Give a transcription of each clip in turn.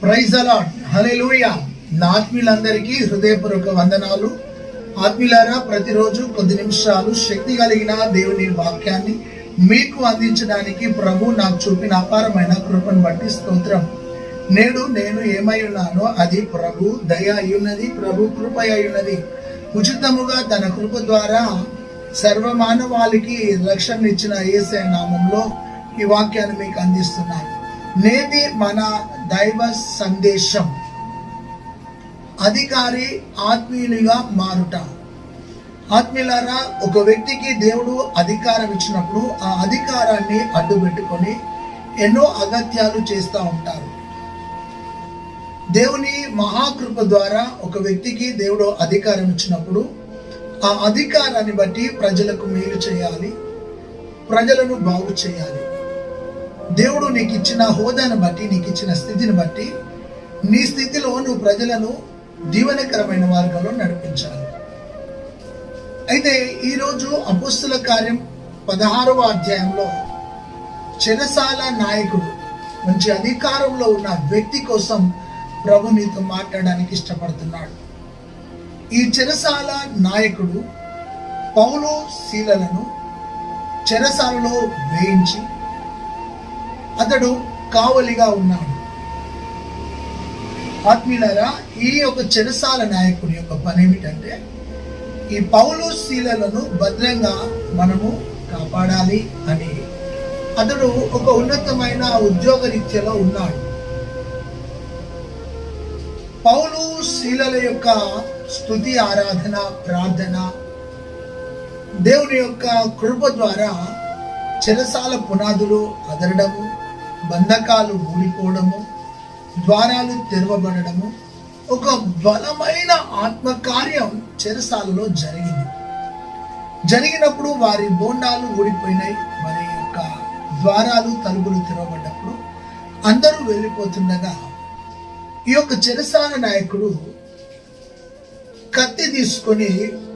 Praise the lord, హల్లెలూయా. నా ఆత్మీయులందరికీ హృదయపూర్వక వందనాలు. ఆత్మీయులారా, ప్రతిరోజు కొద్ది నిమిషాలు శక్తి కలిగిన దేవుని వాక్యాన్ని మీకు అందించడానికి ప్రభు నాకు చూపిన అపారమైన కృపను బట్టి స్తోత్రం. నేడు నేను ఏమై ఉన్నానో అది ప్రభు దయ అయ్యున్నది, ప్రభు కృప అయ్యున్నది. ఉచితముగా తన కృప ద్వారా సర్వమానవాళికి రక్షణ ఇచ్చిన యేసయ్య నామంలో ఈ వాక్యాన్ని మీకు అందిస్తున్నాను. నేటి మన దైవ సందేశం అధికారి ఆత్మీయునిగా మారుట. ఆత్మీయులారా, ఒక వ్యక్తికి దేవుడు అధికారం ఇచ్చినప్పుడు ఆ అధికారాన్ని అడ్డుపెట్టుకొని ఎన్నో అగత్యాలు చేస్తూ ఉంటారు. దేవుని మహాకృప ద్వారా ఒక వ్యక్తికి దేవుడు అధికారం ఇచ్చినప్పుడు ఆ అధికారాన్ని బట్టి ప్రజలకు మేలు చేయాలి, ప్రజలను బాగు చేయాలి. దేవుడు నీకు ఇచ్చిన హోదాను బట్టి, నీకు ఇచ్చిన స్థితిని బట్టి నీ స్థితిలో నువ్వు ప్రజలను దీవెనకరమైన మార్గంలో నడిపించాలి. అయితే ఈరోజు అపోస్తుల కార్యం 16వ అధ్యాయంలో చెరసాల నాయకుడు, మంచి అధికారంలో ఉన్న వ్యక్తి కోసం ప్రభు నీతో మాట్లాడడానికి ఇష్టపడుతున్నాడు. ఈ చెరసాల నాయకుడు పౌలు శీలలను చెరసాలలో వేయించి అతడు కావలిగా ఉన్నాడు. ఆత్మీయులారా, ఈ యొక్క చెరసాల నాయకుడి యొక్క పని ఏమిటంటే ఈ పౌలు శీలలను భద్రంగా మనము కాపాడాలి అని. అతడు ఒక ఉన్నతమైన ఉద్యోగ రీత్యలో ఉన్నాడు. పౌలు శీలల యొక్క స్తుతి, ఆరాధన, ప్రార్థన, దేవుని యొక్క కృప ద్వారా చెరసాల పునాదులు అదరడము, బంధకాలు ఊడిపోవడము, ద్వారాలు తెరవబడము, ఒక బలమైన ఆత్మకార్యం చెరసాలలో జరిగినప్పుడు వారి బోండాలు ఊడిపోయినాయి. వారి యొక్క ద్వారాలు, తలుపులు తెరవబడ్డప్పుడు అందరూ వెళ్ళిపోతుండగా ఈ యొక్క చెరసాల నాయకుడు కత్తి తీసుకొని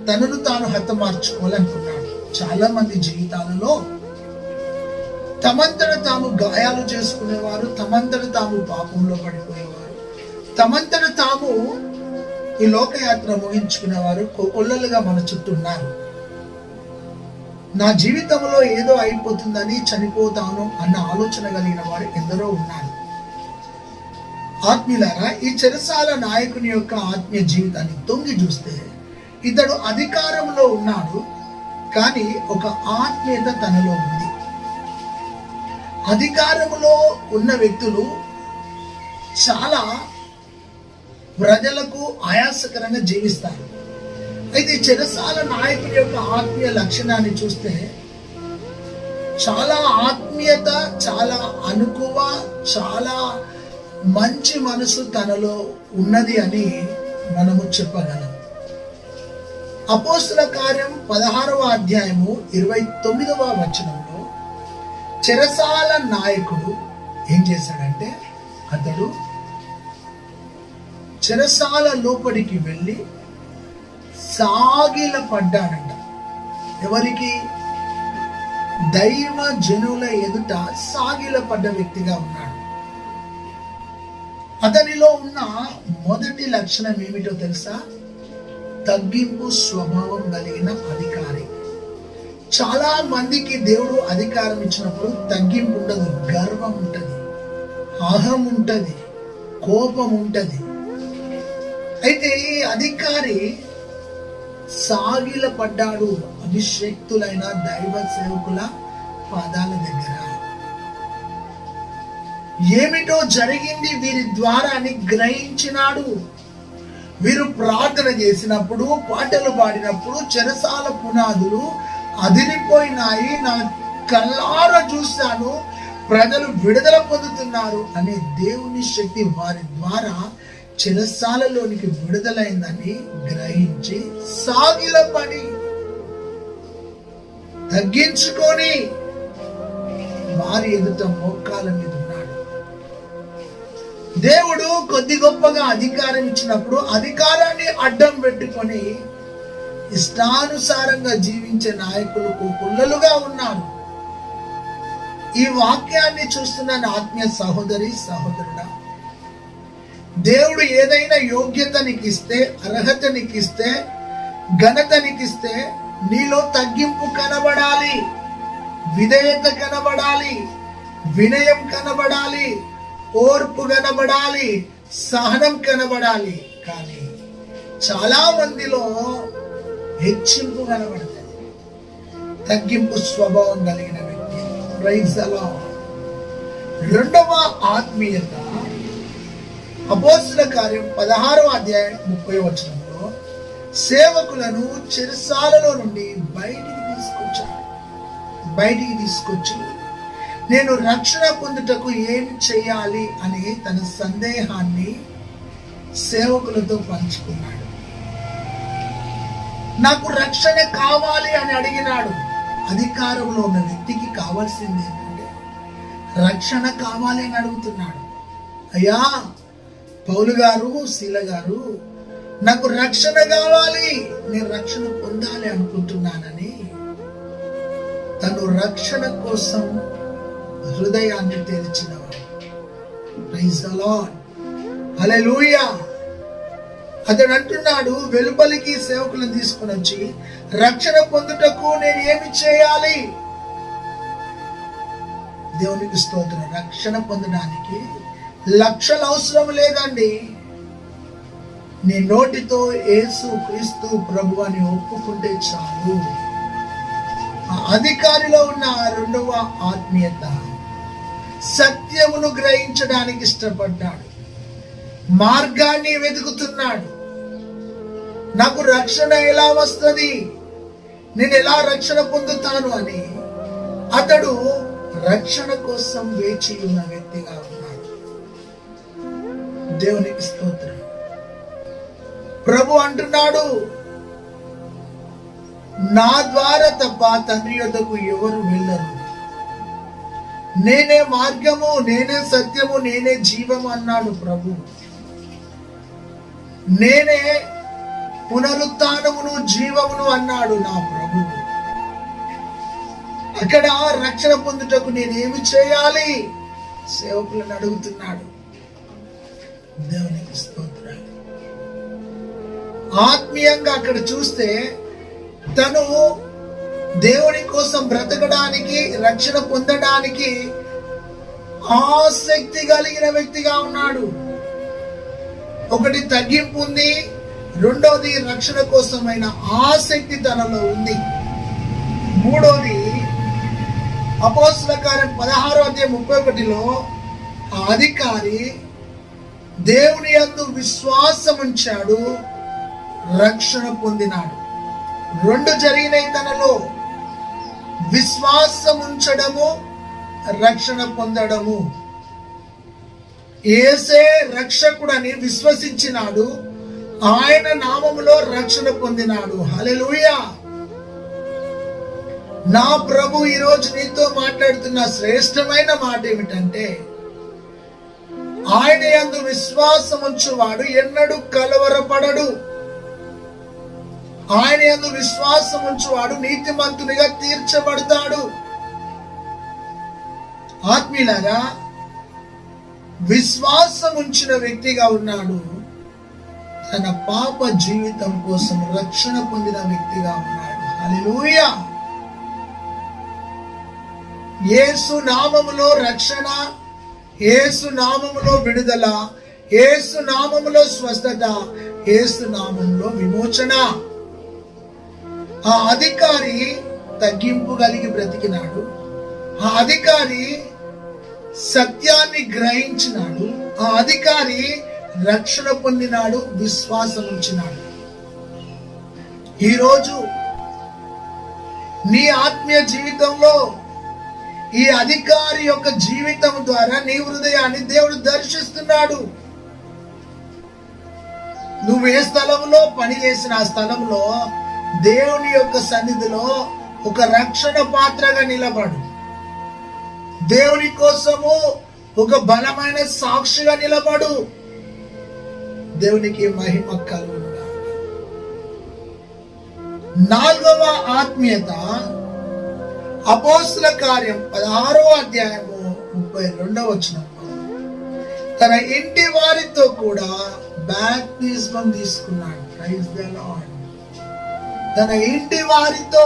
తనను తాను హతమార్చుకోవాలనుకున్నాడు. చాలా మంది జీవితాలలో తమంతట తాము గాయాలు చేసుకునేవారు, తమంతట తాము పాపంలో పడిపోయేవారు, తమంతట తాము ఈ లోకయాత్ర ముగించుకునేవారు కొల్లలుగా మన చుట్టూ ఉన్నారు. నా జీవితంలో ఏదో అయిపోతుందని చనిపోతాను అన్న ఆలోచన కలిగిన వారు ఎందరో ఉన్నారు. ఆత్మీయులారా, ఈ చెరసాల నాయకుని యొక్క ఆత్మీయ జీవితాన్ని తొంగి చూస్తే ఇతడు అధికారంలో ఉన్నాడు, కానీ ఒక ఆత్మీయత తనలో ఉంది. అధికారంలో ఉన్న వ్యక్తులు చాలా ప్రజలకు ఆయాసకరంగా జీవిస్తారు. అయితే చెరసాల నాయకుడి యొక్క ఆత్మీయ లక్షణాన్ని చూస్తే చాలా ఆత్మీయత, చాలా అనుకువ, చాలా మంచి మనసు తనలో ఉన్నది అని మనము చెప్పగలం. అపోస్తుల కార్యం 16వ అధ్యాయము 29వ వచనంలో చెరసాల నాయకుడు ఏం చేశాడంటే అతడు చెరసాల లోపలికి వెళ్ళి సాగిల పడ్డాడంట. ఎవరికి? దైవ జనుల ఎదుట సాగిల పడ్డ వ్యక్తిగా ఉన్నాడు. అతనిలో ఉన్న మొదటి లక్షణం ఏమిటో తెలుసా? తగ్గింపు స్వభావం కలిగిన అధికారి. చాలా మందికి దేవుడు అధికారం ఇచ్చినప్పుడు తగ్గింపు ఉండదు, గర్వం ఉంటది, అహం ఉంటది, కోపం ఉంటది. అయితే ఈ అధికారి సాగిల పడ్డాడు అభిషేక్తులైన దైవ సేవకుల పాదాల దగ్గర. ఏమిటో జరిగింది వీరి ద్వారా అని గ్రహించినాడు. వీరు ప్రార్థన చేసినప్పుడు, పాటలు పాడినప్పుడు చెరసాల పునాదులు అదిరిపోయినాయి, నా కళ్ళారా చూశాను, ప్రజలు విడుదల పొందుతున్నారు అనే దేవుని శక్తి వారి ద్వారా చెరసాలలోనికి విడుదలైందని గ్రహించి సాగిలపడి తగ్గించుకొని వారి ఎదుట మోకాల మీద ఉన్నాడు. దేవుడు కొద్ది గొప్పగా అధికారం ఇచ్చినప్పుడు అధికారాన్ని అడ్డం పెట్టుకొని ఇష్టానుసారంగా జీవించే నాయకులకు పుల్లలుగా ఉన్నారు. ఈ వాక్యాన్ని చూస్తున్న ఆత్మీయ సహోదరి, సహోదరుడా, దేవుడు ఏదైనా యోగ్యత నీకు ఇస్తే, అర్హత నీకు ఇస్తే, ఘనత నీకు ఇస్తే నీలో తగ్గింపు కనబడాలి, విధేయత కనబడాలి, వినయం కనబడాలి, ఓర్పు కనబడాలి, సహనం కనబడాలి. కానీ చాలా మందిలో హెచ్చింపు కనబడుతుంది, తగ్గింపు స్వభావం కలిగిన వ్యక్తి. Praise the lord. రెండవ ఆత్మీయత అపోస్తలుల కార్యం 16వ అధ్యాయం 30వ వచనంలో సేవకులను చెరసాలలో నుండి బయటికి తీసుకొచ్చి నేను రక్షణ పొందుటకు ఏమి చేయాలి అని తన సందేహాన్ని సేవకులతో పంచుకున్నాడు. నాకు రక్షణ కావాలి అని అడిగినాడు. అధికారంలో ఉన్న వ్యక్తికి కావాల్సింది ఏంటంటే రక్షణ కావాలి అని అడుగుతున్నాడు. అయ్యా పౌలు గారు, శీల గారు, నాకు రక్షణ కావాలి, నేను రక్షణ పొందాలి అనుకుంటున్నానని తను రక్షణ కోసం హృదయాన్ని తెరిచినవాడు. Praise the lord. హల్లెలూయా. అతడు అంటున్నాడు, వెలుపలికి సేవకులను తీసుకుని వచ్చి రక్షణ పొందుటకు నేను ఏమి చేయాలి? దేవునికి స్తోత్రం. రక్షణ పొందడానికి లక్షలు అవసరం లేదండి. నీ నోటితో యేసు క్రీస్తు ప్రభు అని ఒప్పుకుంటే చాలు. అధికారిలో ఉన్న రెండవ ఆత్మీయత సత్యమును గ్రహించడానికి ఇష్టపడ్డాడు, మార్గాన్ని వెతుకుతున్నాడు. నాకు రక్షణ ఎలా వస్తుంది, నేను ఎలా రక్షణ పొందుతాను అని అతడు రక్షణ కోసం వేచి ఉన్న వ్యక్తిగా ఉన్నాడు. దేవునికి స్తోత్రం. ప్రభు అంటున్నాడు, నా ద్వారా తప్ప తండ్రి యొద్దకు ఎవరు వెళ్ళరు, నేనే మార్గము, నేనే సత్యము, నేనే జీవము అన్నాడు ప్రభు. నేనే పునరుత్థానమును జీవమును అన్నాడు నా ప్రభు. అక్కడ రక్షణ పొందుటకు నేనేమి చేయాలి? సేవకులను అడుగుతున్నాడు. దేవునికి స్తోత్రాలు. ఆత్మీయంగా అక్కడ చూస్తే తను దేవుని కోసం బ్రతకడానికి, రక్షణ పొందడానికి ఆసక్తి కలిగిన వ్యక్తిగా ఉన్నాడు. ఒకటి తగ్గింపు ఉంది, రెండోది రక్షణ కోసమైన ఆసక్తి తనలో ఉంది. మూడోది అపోస్తలుల కార్యం 16వ అధ్యాయం 31లో ఆ అధికారి దేవుని యందు విశ్వాసం ఉంచాడు, రక్షణ పొందినాడు. రెండు జరిగినాయి తనలో, విశ్వాసం ఉంచడము, రక్షణ పొందడము. యేసే రక్షకుడని విశ్వసించినాడు, ఆయన నామములో రక్షణ పొందినాడు. హల్లెలూయా. నా ప్రభు ఈరోజు నీతో మాట్లాడుతున్న శ్రేష్టమైన మాట ఏమిటంటే, ఆయన యందు విశ్వాసం ఉంచువాడు ఎన్నడూ కలవరపడడు. ఆయన యందు విశ్వాసం ఉంచువాడు నీతిమంతునిగా తీర్చబడతాడు. ఆత్మీయులారా, విశ్వాసం ఉంచిన వ్యక్తిగా ఉన్నాడు, తన పాప జీవితం కోసం రక్షణ పొందిన వ్యక్తిగా ఉన్నాడు. హల్లెలూయా. యేసు నామములో రక్షణ, యేసు నామములో విడుదల, యేసు నామములో స్వస్థత, యేసు నామములో విమోచన. ఆ అధికారి తగ్గింపు కలిగి బ్రతికినాడు. ఆ అధికారి సత్యాన్ని గ్రహించినాడు. ఆ అధికారి రక్షణ పొందినాడు, విశ్వాసం ఉంచినాడు. ఈరోజు నీ ఆత్మీయ జీవితంలో ఈ అధికారి యొక్క జీవితం ద్వారా నీ హృదయాన్ని దేవుడు దర్శిస్తున్నాడు. నువ్వు ఏ స్థలంలో పని చేసిన ఆ స్థలంలో దేవుని యొక్క సన్నిధిలో ఒక రక్షణ పాత్రగా నిలబడు. దేవుని కోసము ఒక బలమైన సాక్షిగా నిలబడు. దేవునికి మహిమ కలుగును. నాలుగవ ఆత్మీయత అపోస్తలుల కార్యం 16వ అధ్యాయము 32వ వచనం. తన ఇంటి వారితో కూడా బాప్తిస్మం తీసుకున్నాడు. Praise the lord. తన ఇంటి వారితో,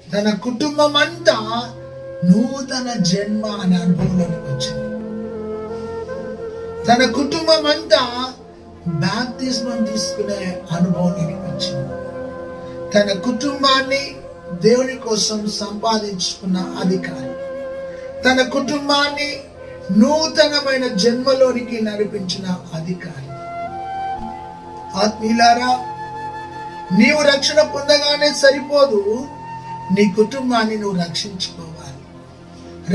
తన కుటుంబం అంతా నూతన జన్మ అనే అనుభవంలోకి వచ్చింది. తన కుటుంబం అంతా బాప్తిస్మం తీసుకునే అనుభవంలోకి వచ్చింది. తన కుటుంబాన్ని దేవుని కోసం సంపాదించుకున్న అధికారి, తన కుటుంబాన్ని నూతనమైన జన్మలోనికి నడిపించిన అధికారి. ఆత్మీయులారా, నీవు రక్షణ పొందగానే సరిపోదు, నీ కుటుంబాన్ని నువ్వు రక్షించుకోవాలి.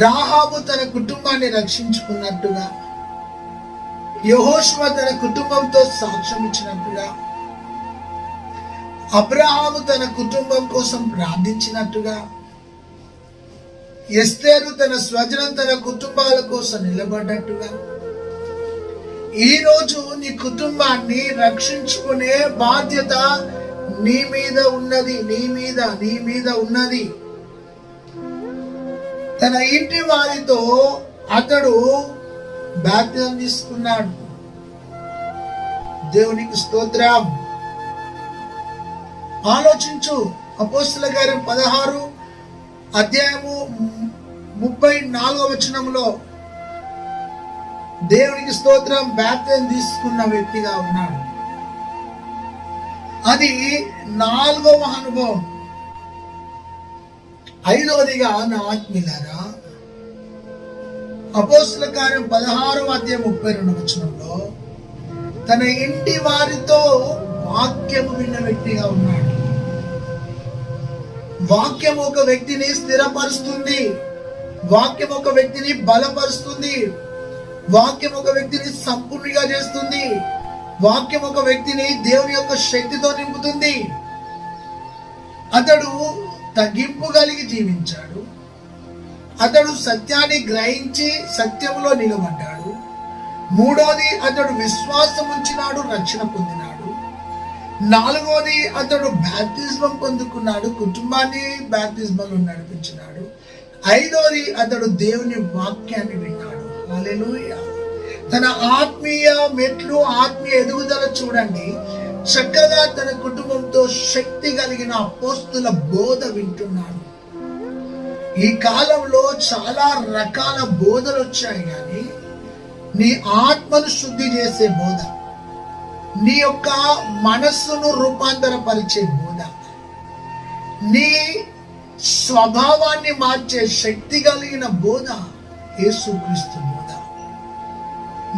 రాహాబు తన కుటుంబాన్ని రక్షించుకున్నట్టుగా, యెహోషువ తన కుటుంబంతో సాక్ష్యం ఇచ్చినట్టుగా, అబ్రహాము తన కుటుంబం కోసం ప్రార్థించినట్టుగా, ఎస్తేరు తన స్వజనం తన కుటుంబాల కోసం నిలబడ్డట్టుగా, ఈ రోజు నీ కుటుంబాన్ని రక్షించుకునే బాధ్యత నీ మీద ఉన్నది. నీ మీద ఉన్నది. తన ఇంటి వారితో అతడు బాప్తిజం తీసుకున్నాడు. దేవునికి స్తోత్రం. ఆలోచించు. అపోస్తలుల కార్యం 16 అధ్యాయము 34వ వచనంలో దేవునికి స్తోత్రం, బాప్తిజం తీసుకున్న వ్యక్తిగా ఉన్నాడు. అది 4వ అనుభవం. 5వదిగా నా ఆత్మీయులారా, అపోస్తలుల కార్యం 16వ అధ్యాయం 32వ వచనంలో తన ఇంటి వారితో వాక్యము విన్న వ్యక్తిగా ఉన్నాడు. వాక్యం ఒక వ్యక్తిని స్థిరపరుస్తుంది. వాక్యం ఒక వ్యక్తిని బలపరుస్తుంది. వాక్యం ఒక వ్యక్తిని సంపూర్ణంగా చేస్తుంది. వాక్యం ఒక వ్యక్తిని దేవుని యొక్క శక్తితో నింపుతుంది. అతడు తగ్గింపు కలిగి జీవించాడు. అతడు సత్యాన్ని గ్రహించి సత్యంలో నిలబడ్డాడు. 3వది, అతడు విశ్వాసం ఉంచినాడు, రక్షణ పొందినాడు. 4వది, అతడు బాప్తిస్మం పొందుకున్నాడు, కుటుంబాన్ని బాప్తిస్మంలో నడిపించినాడు. 5వది, అతడు దేవుని వాక్యాన్ని విన్నాడు. హల్లెలూయా. తన ఆత్మీయ మెట్లు, ఆత్మీయ ఎదుగుదల చూడండి. చక్కగా తన కుటుంబంతో శక్తి కలిగిన అపోస్తుల బోధ వింటున్నాడు. ఈ కాలంలో చాలా రకాల బోధలు వచ్చాయి, కానీ నీ ఆత్మను శుద్ధి చేసే బోధ, నీ యొక్క మనస్సును రూపాంతరపరిచే బోధ, నీ స్వభావాన్ని మార్చే శక్తి కలిగిన బోధ యేసుక్రీస్తు బోధ.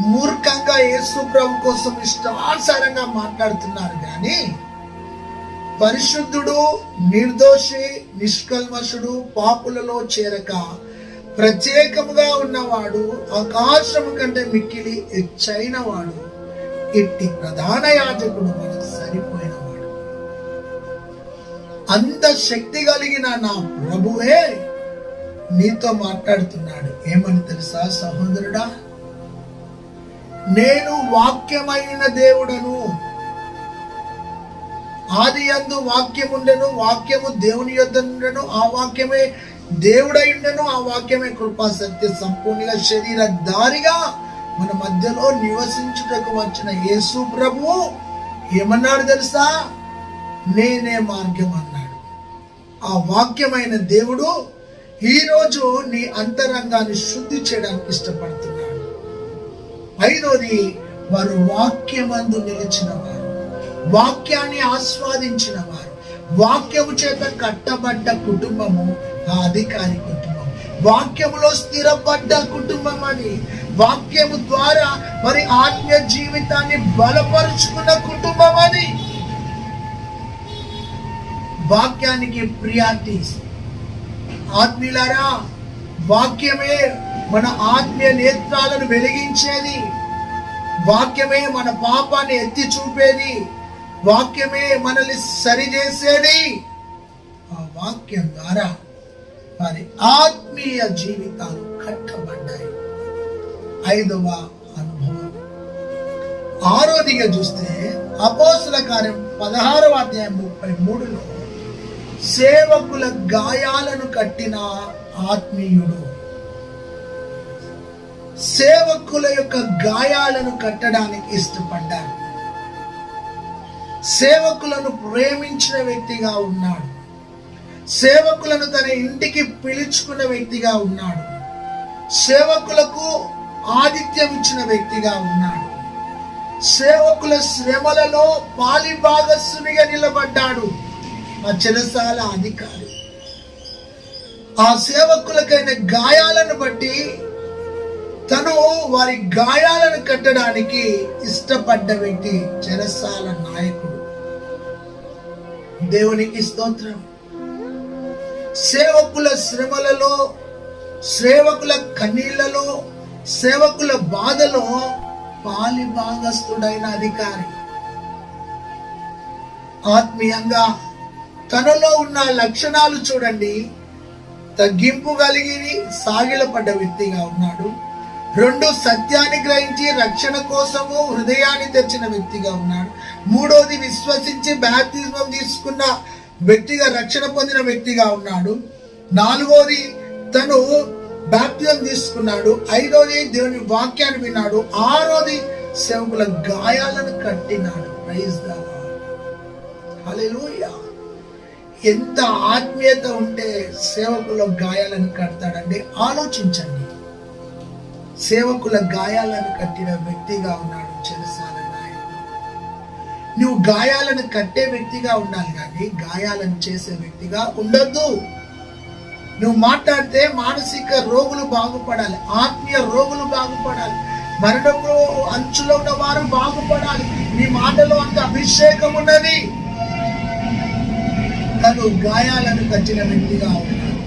మూర్ఖంగా యేసు ప్రభు కోసం ఇష్టానుసారంగా మాట్లాడుతున్నారు, కానీ పరిశుద్ధుడు, నిర్దోషి, నిష్కల్మషుడు, పాపులలో చేరక ప్రత్యేకముగా ఉన్నవాడు, ఆకాశము కంటే మిక్కిలి ఎచ్చైన వాడు, ఇట్టి ప్రధాన యాజకుడు మనకు సరిపోయినవాడు. అంత శక్తి కలిగిన నా ప్రభువే నీతో మాట్లాడుతున్నాడు. ఏమని తెలుసా సహోదరుడా? నేను వాక్యమైన దేవుడను. ఆది యందు వాక్యముండెను, వాక్యము దేవుని యొద్ద నుండెను, ఆ వాక్యమే దేవుడై ఉండెను, ఆ వాక్యమే కృపా సత్య సంపూర్ణంగా శరీరధారిగా మన మధ్యలో నివసించుటకు వచ్చిన యేసు ప్రభువు ఏమన్నాడు తెలుసా? నేనే మార్గం అన్నాడు. ఆ వాక్యమైన దేవుడు ఈరోజు నీ అంతరంగాన్ని శుద్ధి చేయడానికి ఇష్టపడుతున్నాడు. 5వది, వారు వాక్యమందు నిలిచిన వారు, వాక్యాన్ని ఆస్వాదించిన వారు, వాక్యము చేత కట్టబడ్డ కుటుంబము ఆ అధికారి కుటుంబం, వాక్యములో స్థిరపడ్డ కుటుంబం అని, వాక్యము ద్వారా మరి ఆత్మీయ జీవితాన్ని బలపరుచుకున్న కుటుంబం అని. వాక్యానికి ప్రియారిటీస్. ఆత్మీయులారా, వాక్యమే మన ఆత్మీయ నేత్రాలను వెలిగించేది. వాక్యమే మన పాపాన్ని ఎత్తి చూపేది. వాక్యమే మనల్ని సరిచేసేది. ఆ వాక్యం ద్వారా వారి ఆత్మీయ జీవితాలు కట్టబడ్డాయి. 5వ అనుభవం. 6వదిగా చూస్తే అపోస్తలుల కార్యం 16వ అధ్యాయం 33లో సేవకుల గాయాలను కట్టిన ఆత్మీయుడు. సేవకుల యొక్క గాయాలను కట్టడానికి ఇష్టపడ్డాడు. సేవకులను ప్రేమించిన వ్యక్తిగా ఉన్నాడు. సేవకులను తన ఇంటికి పిలుచుకున్న వ్యక్తిగా ఉన్నాడు. సేవకులకు ఆతిథ్యం ఇచ్చిన వ్యక్తిగా ఉన్నాడు. సేవకుల శ్రమలలో పాలి భాగస్వామిగా నిలబడ్డాడు. ఆ చెరసాల అధికారి ఆ సేవకులకైన గాయాలను బట్టి తను వారి గాయాలను కట్టడానికి ఇష్టపడ్డ వ్యక్తి చెరసాల నాయకుడు. దేవునికి స్తోత్రం. సేవకుల శ్రమలలో, సేవకుల కన్నీళ్లలో, సేవకుల బాధలో పాలి భాగస్థుడైన అధికారి ఆత్మీయంగా తనలో ఉన్న లక్షణాలు చూడండి. తగ్గింపు కలిగి సాగిలపడ్డ వ్యక్తిగా ఉన్నాడు. 2, సత్యాన్ని గ్రహించి రక్షణ కోసము హృదయాన్ని తెచ్చిన వ్యక్తిగా ఉన్నాడు. 3వది విశ్వసించి బాప్తిస్మం తీసుకున్న వ్యక్తిగా, రక్షణ పొందిన వ్యక్తిగా ఉన్నాడు. 4వది తను బాప్తిజం తీసుకున్నాడు. 5వది దేవుని వాక్యాన్ని విన్నాడు. 6వది సేవకుల గాయాలను కట్టినాడు. Praise the lord. హల్లెలూయా. ఎంత ఆత్మీయత ఉంటే సేవకుల గాయాలను కడతాడండి. ఆలోచించండి. సేవకుల గాయాలను కట్టిన వ్యక్తిగా ఉన్నాడు చెరసాల నాయకుడు. నువ్వు గాయాలను కట్టే వ్యక్తిగా ఉండాలి కానీ గాయాలను చేసే వ్యక్తిగా ఉండొద్దు. నువ్వు మాట్లాడితే మానసిక రోగులు బాగుపడాలి, ఆత్మీయ రోగులు బాగుపడాలి, మరణంలో అంచులో ఉన్న వారు బాగుపడాలి. నీ మాటలో అంత అభిషేకం ఉన్నది. తను గాయాలను కట్టిన వ్యక్తిగా ఉన్నాడు.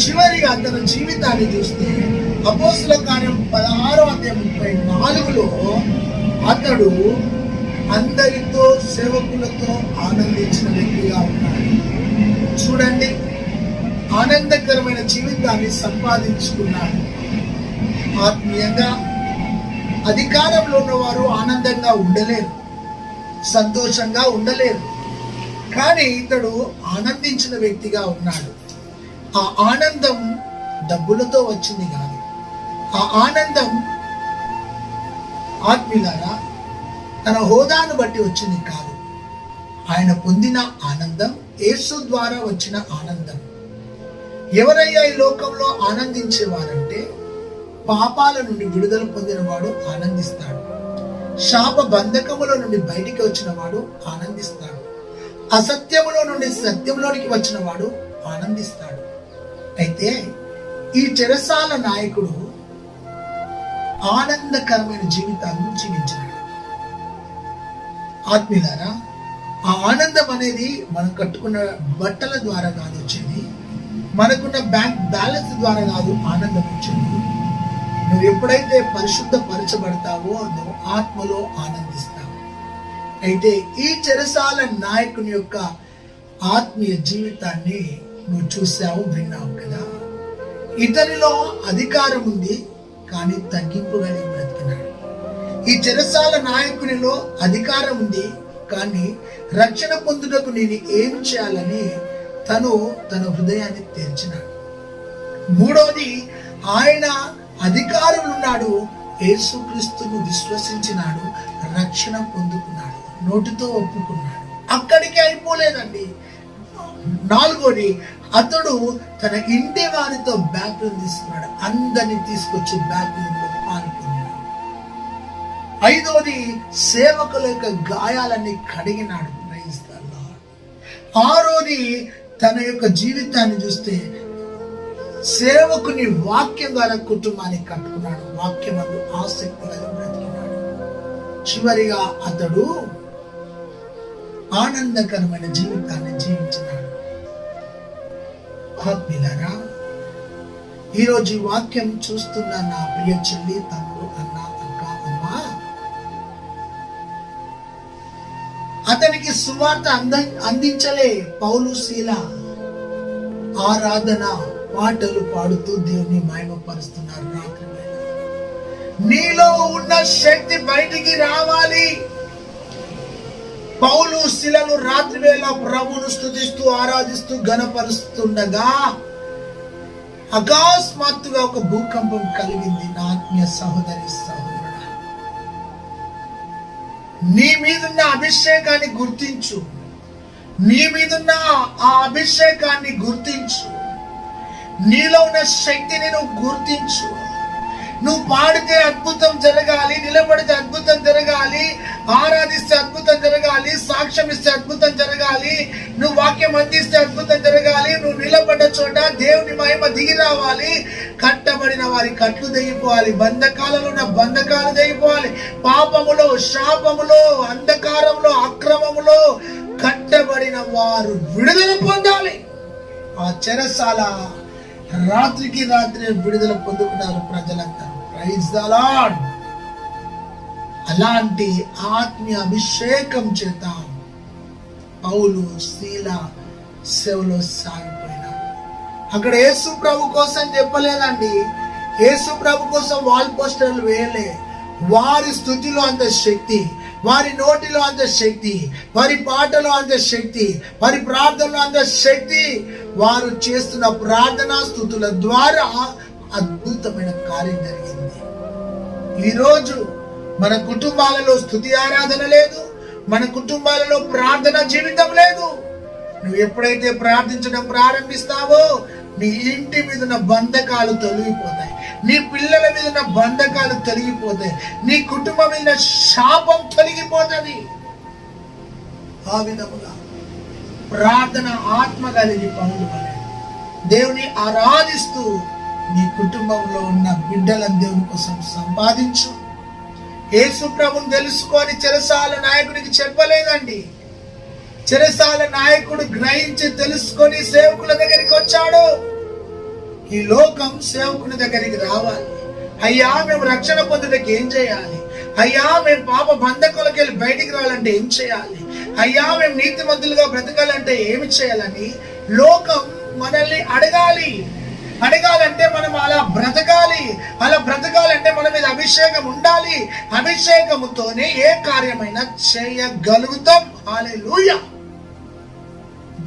చివరిగా తన జీవితాన్ని చూస్తే అపోస్తుల కార్యం 16:34 అతడు అందరితో సేవకులతో ఆనందించిన వ్యక్తిగా ఉన్నాడు. చూడండి, ఆనందకరమైన జీవితాన్ని సంపాదించుకున్నాడు. ఆత్మీయంగా అధికారంలో ఉన్నవారు ఆనందంగా ఉండలేరు, సంతోషంగా ఉండలేరు. కానీ ఇతడు ఆనందించిన వ్యక్తిగా ఉన్నాడు. ఆ ఆనందం డబ్బులతో వచ్చింది కాదు. ఆ ఆనందం ఆత్మీయులారా తన హోదాను బట్టి వచ్చింది కాదు. ఆయన పొందిన ఆనందం యేసు ద్వారా వచ్చిన ఆనందం. ఎవరయ్యా ఈ లోకంలో ఆనందించేవారంటే పాపాల నుండి విడుదల పొందిన వాడు ఆనందిస్తాడు. శాప బంధకముల నుండి బయటికి వచ్చిన వాడు ఆనందిస్తాడు. అసత్యములో నుండి సత్యంలోనికి వచ్చిన వాడు ఆనందిస్తాడు. అయితే ఈ చెరసాల నాయకుడు ఆనందకరమైన జీవితాన్ని జీవించాడు. ఆత్మీయులారా, ఆ ఆనందం అనేది మనం కట్టుకున్న బట్టల ద్వారా కాదు వచ్చేది, మనకున్న బ్యాంక్ బ్యాలెన్స్ ద్వారా కాదు ఆనందం వచ్చేది. నువ్వు ఎప్పుడైతే పరిశుద్ధపరచబడతావో నువ్వు ఆత్మలో ఆనందిస్తావు. అయితే ఈ చెరసాల నాయకుని యొక్క ఆత్మీయ జీవితాన్ని నువ్వు చూసావు, విన్నావు కదా. ఇతనిలో అధికారం ఉంది కానీ తగ్గింపు కలిగి బ్రతికినాడు. ఈ చెరసాల నాయకునిలో అధికారం ఉంది కానీ రక్షణ పొందుటకు నేను ఏం చేయాలని తను తన హృదయాన్ని తెరిచినాడు. 3వది, ఆయన అధికారం ఉన్నాడు, యేసుక్రీస్తును విశ్వసించినాడు, రక్షణ పొందుకున్నాడు, నోటితో ఒప్పుకున్నాడు. అక్కడికి అయిపోలేదండి. 4వది, అతడు తన ఇంటి వారితో బాప్టిజం తీసుకున్నాడు. అందరినీ తీసుకొచ్చి బాప్టిజంలో పాల్గొన్నాడు. 5వది, సేవకుల యొక్క గాయాలన్నీ కడిగినాడు. Praise the lord. 6వది, తన యొక్క జీవితాన్ని చూస్తే సేవకుని వాక్యం ద్వారా కుటుంబాన్ని కట్టుకున్నాడు. వాక్యం అందు ఆసక్తిగా బ్రతికినాడు. చివరిగా అతడు ఆనందకరమైన జీవితాన్ని జీవించినాడు. ఆత్మీయులారా, ఈరోజు ఈ వాక్యం చూస్తున్న నా ప్రియ చెల్లి, తమ్ముడు, అన్న, అక్క, అమ్మ, అతనికి సువార్త అందించలే పౌలు, శీల ఆరాధన పాటలు పాడుతూ దేవుని మహిమపరుస్తున్నారు. రాత్రి వేళ నీలో ఉన్న శక్తి బయటికి రావాలి. పౌలు, శీలలు రాత్రి వేళ ప్రభువును స్తుతిస్తూ ఆరాధిస్తూ ఘనపరుస్తుండగా అకస్మాత్తుగా ఒక భూకంపం కలిగింది. నా ఆత్మీయ సహోదరి సహోదరుడా, నీ మీదున్న అభిషేకాన్ని గుర్తించు. నీ మీదున్న ఆ అభిషేకాన్ని గుర్తించు. నీలో ఉన్న శక్తిని నువ్వు గుర్తించు. నువ్వు పాడితే అద్భుతం జరగాలి, నిలబడితే అద్భుతం జరగాలి, ఆరాధిస్తే అద్భుతం జరగాలి, సాక్ష్యం ఇస్తే అద్భుతం జరగాలి, నువ్వు వాక్యం అందిస్తే అద్భుతం జరగాలి, నువ్వు నిలబడ్డ చోట దేవుని మహిమ దిగి రావాలి, కట్టబడిన వారి కట్లు తెగిపోవాలి, బంధకాలలో ఉన్న బంధకాలు తెగిపోవాలి, పాపములో, శాపములో, అంధకారంలో, అక్రమములో కట్టబడిన వారు విడుదల పొందాలి. ఆ చెరసాల రాత్రికి రాత్రి విడుదల పొందుకున్నారు ప్రజలంతా. Praise the lord. అలాంటి ఆత్మీయ అభిషేకం చేత పౌలు శీల సేవలో సాగిపోయినారు. అక్కడ యేసు ప్రభు కోసం చెప్పలేదండి, యేసు ప్రభు కోసం వాల్ పోస్టర్లు వేయలే. వారి స్థుతిలో అంత శక్తి, వారి నోటిలో అంత శక్తి, వారి పాటలో అంత శక్తి, వారి ప్రార్థనలో అంత శక్తి, వారు చేస్తున్న ప్రార్థనా స్థుతుల ద్వారా అద్భుతమైన కార్యం జరిగింది. ఈరోజు మన కుటుంబాలలో స్తుతి ఆరాధన లేదు, మన కుటుంబాలలో ప్రార్థన జీవితం లేదు. నువ్వు ఎప్పుడైతే ప్రార్థించడం ప్రారంభిస్తావో నీ ఇంటి మీద ఉన్న బంధకాలు తొలగిపోతాయి, నీ పిల్లల మీద ఉన్న బంధకాలు తొలగిపోతాయి, నీ కుటుంబం మీద శాపం తొలగిపోతుంది. ఆ విధముగా ప్రార్థన ఆత్మ కలిగి పనులు దేవుని ఆరాధిస్తూ నీ కుటుంబంలో ఉన్న బిడ్డలను దేవుని కోసం సంపాదించు. యేసు ప్రభుని తెలుసుకొని చెరసాల నాయకుడికి చెప్పలేదండి. చెరసాల నాయకుడు గ్రహించి తెలుసుకొని సేవకుల దగ్గరికి వచ్చాడు. ఈ లోకం సేవకుని దగ్గరికి రావాలి. అయ్యా, మేము రక్షణ పొందుటకు ఏం చేయాలి? అయ్యా, మేము పాప బంధకులకి వెళ్ళి బయటికి రావాలంటే ఏం చేయాలి? అయ్యా, మేము నీతిమంతులుగా బ్రతకాలంటే ఏమి చేయాలని లోకం మనల్ని అడగాలంటే మనం అలా బ్రతకాలి. అలా బ్రతకాలంటే మన మీద అభిషేకం ఉండాలి. అభిషేకముతోనే ఏ కార్యమైనా చేయగలుగుతాం. హల్లెలూయా,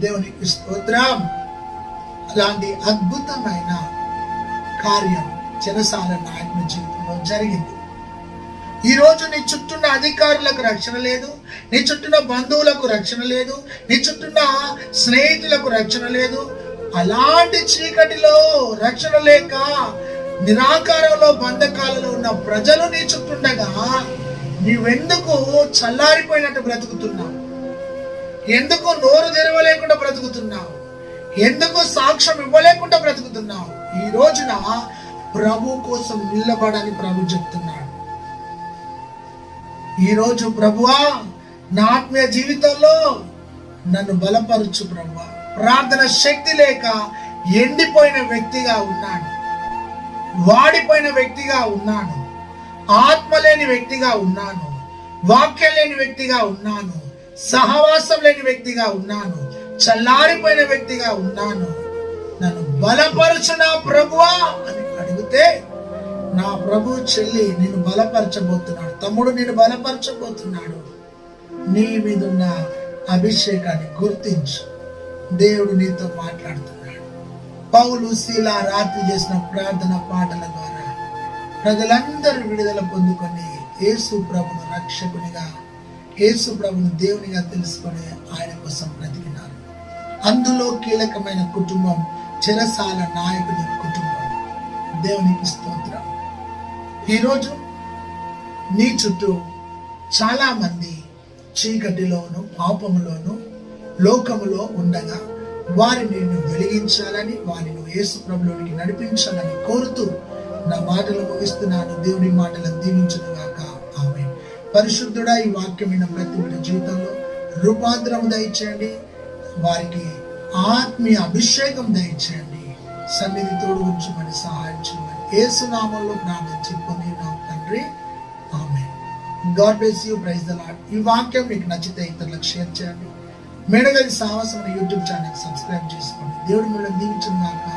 దేవునికి స్తోత్రం. అలాంటి అద్భుతమైన కార్యం చెరసాల నాయకుని జీవితంలో జరిగింది. ఈ రోజు నీ చుట్టూన్న అధికారులకు రక్షణ లేదు, నీ చుట్టూన్న బంధువులకు రక్షణ లేదు, నీ చుట్టూన్న స్నేహితులకు రక్షణ లేదు. అలాంటి చీకటిలో రక్షణ లేక నిరాకారంలో బంధకాలలో ఉన్న ప్రజలు నీ చుట్టూండగా నీవెందుకు చల్లారిపోయినట్టు బ్రతుకుతున్నావు? ఎందుకు నోరు తెరవలేకుండా బ్రతుకుతున్నావు? ఎందుకు సాక్ష్యం ఇవ్వలేకుండా బ్రతుకుతున్నావు? ఈ రోజున ప్రభు కోసం నిలబడని ప్రభు చెప్తున్నాడు. ఈ రోజు ప్రభువా, నా ఆత్మీయ జీవితంలో నన్ను బలపరచు ప్రభువా. ప్రార్థన శక్తి లేక ఎండిపోయిన వ్యక్తిగా ఉన్నాను, వాడిపోయిన వ్యక్తిగా ఉన్నాను, ఆత్మ లేని వ్యక్తిగా ఉన్నాను, వాక్యం లేని వ్యక్తిగా ఉన్నాను, సహవాసం లేని వ్యక్తిగా ఉన్నాను, చల్లారిపోయిన వ్యక్తిగా ఉన్నాను. నన్ను బలపరచు నా ప్రభువా అని అడిగితే నా ప్రభు చెల్లి నిన్ను బలపరచబోతున్నాడు, తమ్ముడు నిన్ను బలపరచబోతున్నాడు. నీ మీదున్న అభిషేకాన్ని గుర్తించు. దేవుడు నీతో మాట్లాడుతున్నాడు. పౌలు శీల రాత్రి చేసిన ప్రార్థన పాటల ద్వారా ప్రజలందరూ విడుదల పొందుకొని యేసు ప్రభును రక్షకునిగా, యేసు ప్రభును దేవునిగా తెలుసుకొని ఆయన కోసం బ్రతికినారు. అందులో కీలకమైన కుటుంబం చెరసాల నాయకుని కుటుంబం. దేవునికి స్తోత్రం. ఈరోజు నీ చుట్టూ చాలా మంది చీకటిలోను, పాపములోను, లోకములో ఉండగా వారిని నువ్వు వెలిగించాలని, వారిని యేసు ప్రభులోనికి నడిపించాలని కోరుతూ నా మాటలు ముగిస్తున్నాను. దేవుని మాటలను దీవించును గాక. ఆమేన్. పరిశుద్ధుడా, ఈ వాక్యమైన ప్రతి బిడ్డ జీవితంలో రూపాంతరం దయచేయండి, వారికి ఆత్మీయ అభిషేకం దయచేయండి, సన్నిధి తోడు ఉంచమని సహాయం చేయమని యేసు నామములో ప్రార్థించి పొందినాం తండ్రి. ఆమేన్. God bless you. Praise the lord. ఈ వాక్యం మీకు నచ్చితే ఇతరులకు షేర్ చేయండి. మేడగది సాహసం యూట్యూబ్ ఛానల్ సబ్స్క్రైబ్ చేసుకోండి. దేవుడు మిమ్మల్ని దీవించును గాక.